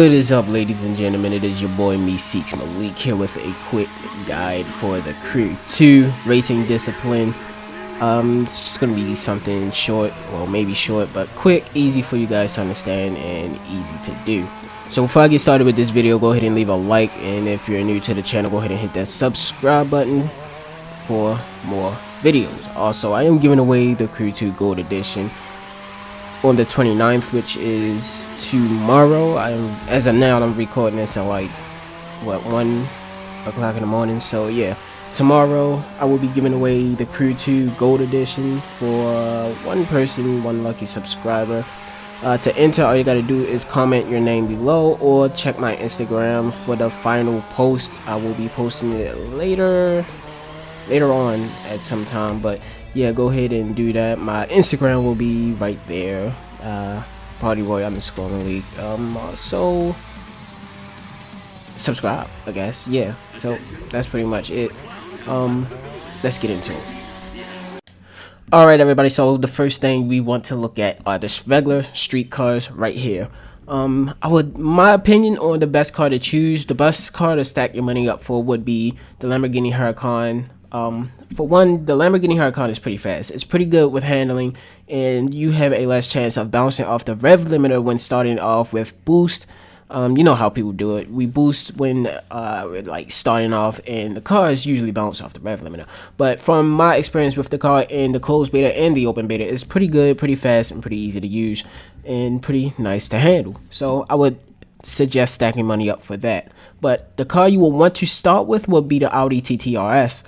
What is up, ladies and gentlemen? It is your boy MeeSeeksMalik here with a quick guide for the Crew 2 racing discipline. It's just gonna be something short, well maybe short, but quick, easy for you guys to understand and easy to do. So before I get started with this video, go ahead and leave a like, and if you're new to the channel, go ahead and hit that subscribe button for more videos. Also, I am giving away the Crew 2 Gold Edition on the 29th, which is tomorrow. As of now, I'm recording this at like 1 o'clock in the morning. So yeah, tomorrow I will be giving away the Crew 2 Gold Edition for one person, one lucky subscriber. To enter, all you gotta do is comment your name below or check my Instagram for the final post. I will be posting it later on at some time, but yeah, go ahead and do that. My Instagram will be right there, partyboy_Malik. So subscribe, I guess. Yeah, so that's pretty much it. Let's get into it. Alright everybody, so the first thing we want to look at are the regular street cars right here. My opinion on the best car to choose, the best car to stack your money up for would be the Lamborghini Huracan. For one, the Lamborghini Huracan is pretty fast. It's pretty good with handling, and you have a less chance of bouncing off the rev limiter when starting off with boost. You know how people do it. We boost when we're like starting off, and the cars usually bounce off the rev limiter. But from my experience with the car in the closed beta and the open beta, it's pretty good, pretty fast, and pretty easy to use, and pretty nice to handle. So I would suggest stacking money up for that. But the car you will want to start with will be the Audi TT-RS.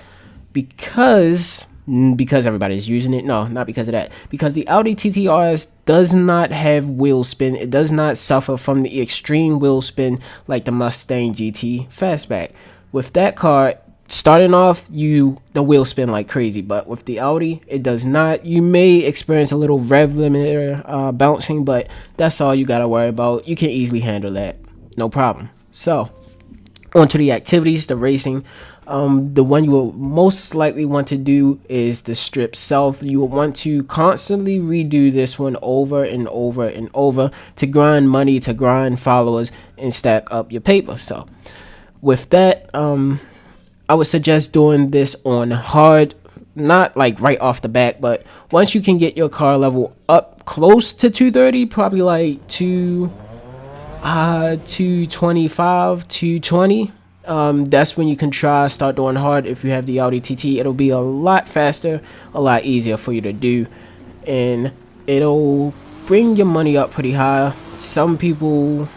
Because everybody's using it. No, not because of that. Because the Audi TT-RS does not have wheel spin. It does not suffer from the extreme wheel spin like the Mustang GT Fastback. With that car, starting off, the wheel spin like crazy. But with the Audi, it does not. You may experience a little rev limiter bouncing, but that's all you gotta worry about. You can easily handle that. No problem. So, on to the activities, the racing. The one you will most likely want to do is the strip self. You will want to constantly redo this one over and over and over to grind money, to grind followers, and stack up your paper. So with that, I would suggest doing this on hard, not like right off the bat, but once you can get your car level up close to 230, probably like 225, 220. That's when you can start doing hard. If you have the Audi TT, it'll be a lot faster, a lot easier for you to do, and it'll bring your money up pretty high. Some people,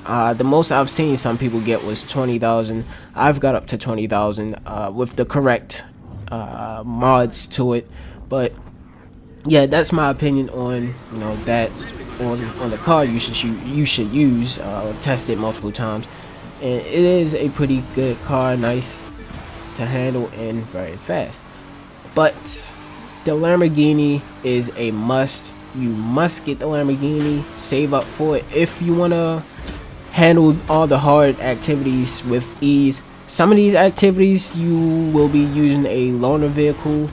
the most I've seen some people get was 20,000. I've got up to 20,000 with the correct mods to it. But yeah, that's my opinion on that on the car you should use. Test it multiple times. And it is a pretty good car, nice to handle and very fast. But the Lamborghini is a must. You must get the Lamborghini, save up for it if you want to handle all the hard activities with ease. Some of these activities you will be using a loaned vehicle.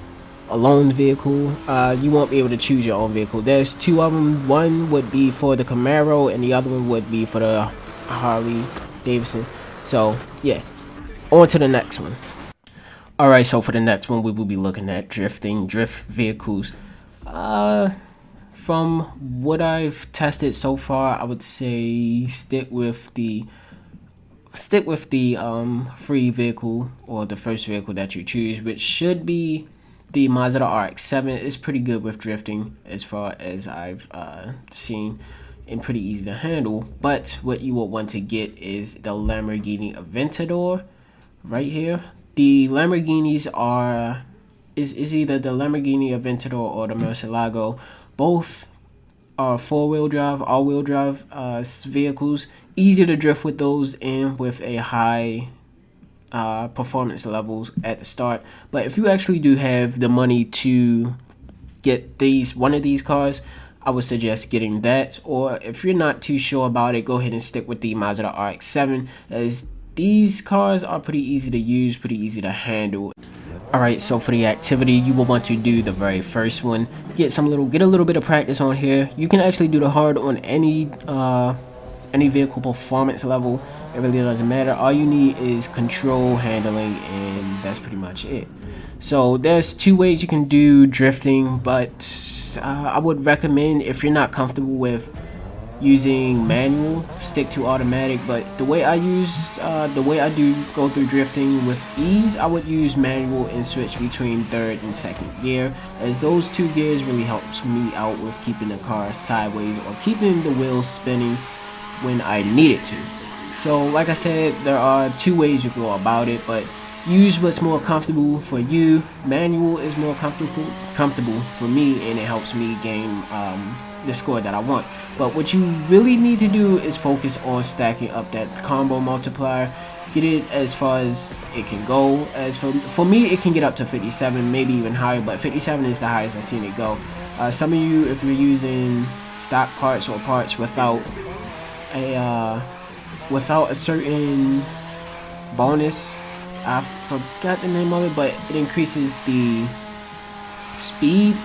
You won't be able to choose your own vehicle. There's two of them. One would be for the Camaro and the other one would be for the Harley Davidson. So yeah, on to the next one. Alright, so for the next one we will be looking at drift vehicles. From what I've tested so far, I would say stick with the free vehicle, or the first vehicle that you choose, which should be the Mazda RX-7. It's pretty good with drifting as far as I've seen, and pretty easy to handle. But what you will want to get is the Lamborghini Aventador right here. The Lamborghinis is either the Lamborghini Aventador or the Murcielago. Both are four-wheel drive, all-wheel drive vehicles. Easy to drift with those, and with a high performance levels at the start. But if you actually do have the money to get one of these cars, I would suggest getting that. Or if you're not too sure about it, go ahead and stick with the Mazda RX-7, as these cars are pretty easy to use, pretty easy to handle. Alright, so for the activity, you will want to do the very first one. Get a little bit of practice on here. You can actually do the hard on any any vehicle performance level. It really doesn't matter. All you need is control, handling, and that's pretty much it. So there's two ways you can do drifting, but I would recommend, if you're not comfortable with using manual, stick to automatic. But the way I do go through drifting with ease, I would use manual and switch between third and second gear, as those two gears really helps me out with keeping the car sideways or keeping the wheels spinning when I need it to. So like I said, there are two ways you go about it, but use what's more comfortable for you. Manual is more comfortable for me, and it helps me gain the score that I want. But what you really need to do is focus on stacking up that combo multiplier. Get it as far as it can go. As for me, it can get up to 57, maybe even higher, but 57 is the highest I've seen it go. Some of you, if you're using stock parts or parts without a certain bonus, I forgot the name of it, but it increases the speed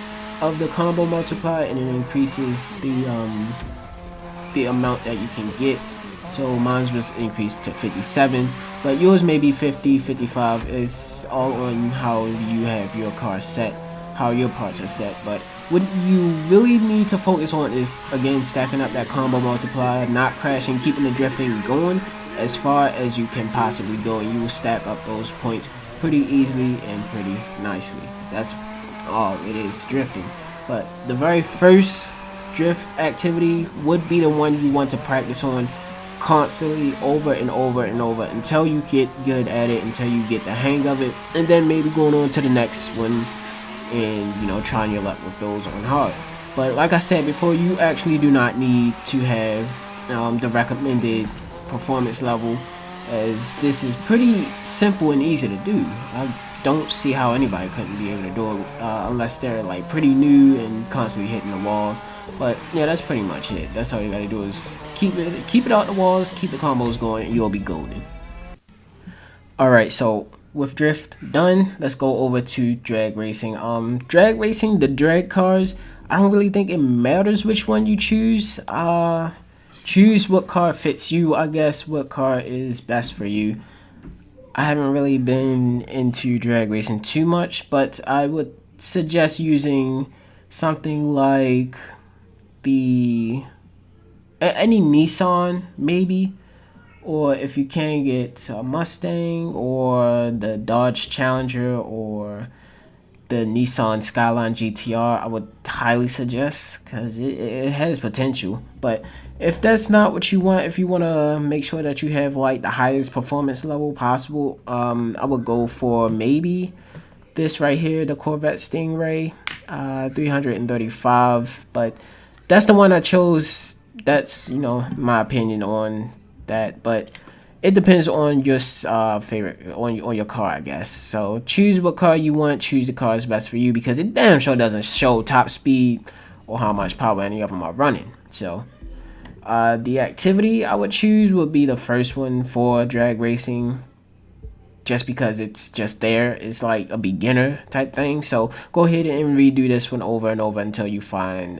of the combo multiplier, and it increases the amount that you can get. So mine was increased to 57, but yours may be 50, 55. It's all on how you have your car set, how your parts are set. But what you really need to focus on is, again, stacking up that combo multiplier, not crashing, keeping the drifting going as far as you can possibly go, and you will stack up those points pretty easily and pretty nicely. That's all it is, drifting. But the very first drift activity would be the one you want to practice on constantly, over and over and over, until you get good at it, until you get the hang of it, and then maybe going on to the next ones and, you know, trying your luck with those on hard. But like I said before, you actually do not need to have the recommended performance level, as this is pretty simple and easy to do. I don't see how anybody couldn't be able to do it, unless they're like pretty new and constantly hitting the walls. But yeah, that's pretty much it. That's all you gotta do, is keep it out the walls, keep the combos going, and you'll be golden. Alright, so with drift done, let's go over to drag racing. Drag racing, the drag cars, I don't really think it matters which one you choose. Choose what car fits you, I guess, what car is best for you. I haven't really been into drag racing too much, but I would suggest using something like any Nissan, maybe, or if you can get a Mustang or the Dodge Challenger or the Nissan Skyline GTR. I would highly suggest, because it has potential. But if that's not what you want, if you want to make sure that you have like the highest performance level possible, I would go for maybe this right here, the Corvette Stingray 335. But that's the one I chose. That's, you know, my opinion on that. But it depends on your favorite, on your car, I guess. So choose what car you want, choose the car that's best for you, because it damn sure doesn't show top speed or how much power any of them are running. So the activity I would choose would be the first one for drag racing, just because it's just there. It's like a beginner type thing. So go ahead and redo this one over and over until you find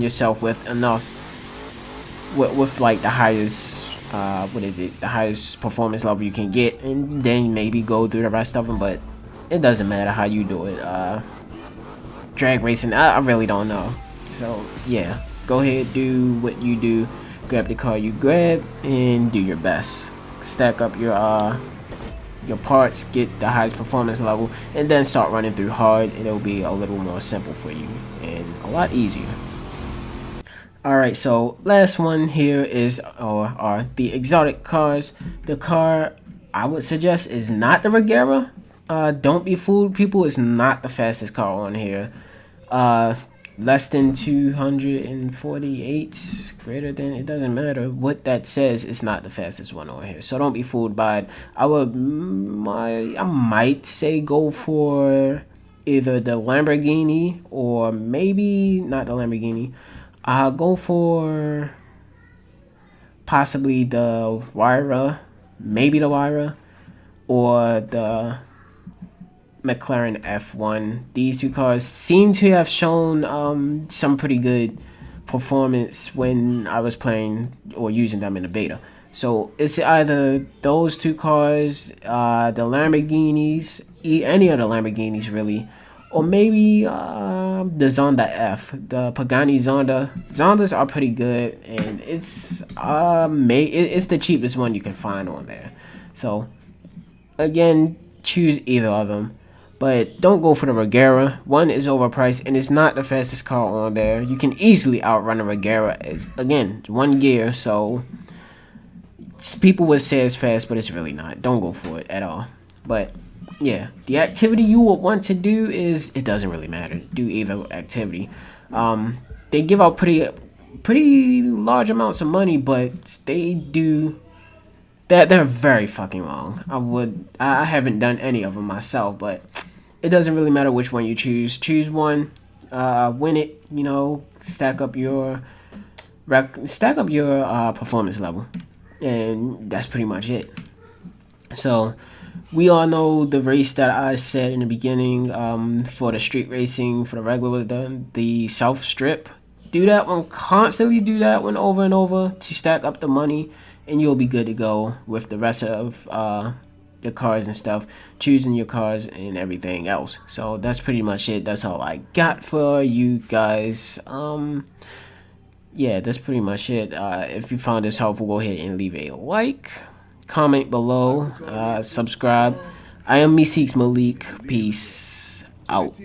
yourself with enough, with like the highest the highest performance level you can get, and then maybe go through the rest of them. But it doesn't matter how you do it. Drag racing, I really don't know. So yeah, go ahead, do what you do, grab the car you grab, and do your best. Stack up your parts, get the highest performance level, and then start running through hard, and it'll be a little more simple for you and a lot easier. Alright, so last one here is are the exotic cars. The car I would suggest is not the Regera. Don't be fooled, people. It's not the fastest car on here. Less than 248, greater than, it doesn't matter what that says. It's not the fastest one on here, so don't be fooled by it. I might say go for either the Lamborghini, or maybe not the Lamborghini. I'll go for possibly the Wyra, maybe the Wyra, or the McLaren F1. These two cars seem to have shown some pretty good performance when I was playing or using them in the beta. So it's either those two cars, the Lamborghinis, any of the Lamborghinis really, or maybe the Zonda F, the Pagani Zonda. Zondas are pretty good, and it's it's the cheapest one you can find on there. So again, choose either of them, but don't go for the Regera. One is overpriced and it's not the fastest car on there. You can easily outrun a Regera. It's again one gear, so people would say it's fast, but it's really not. Don't go for it at all. But yeah, the activity you would want to do is, it doesn't really matter. Do either activity. They give out pretty large amounts of money, but they're very fucking long. I haven't done any of them myself, but it doesn't really matter which one you choose. Choose one, win it. You know, stack up your performance level, and that's pretty much it. So we all know the race that I said in the beginning, for the street racing, for the regular, the South Strip. Do that one constantly. Do that one over and over to stack up the money, and you'll be good to go with the rest of the cars and stuff, choosing your cars and everything else. So that's pretty much it. That's all I got for you guys. Yeah, that's pretty much it. If you found this helpful, go ahead and leave a like, comment below, subscribe. I am MeeSeeksMalik. Peace out.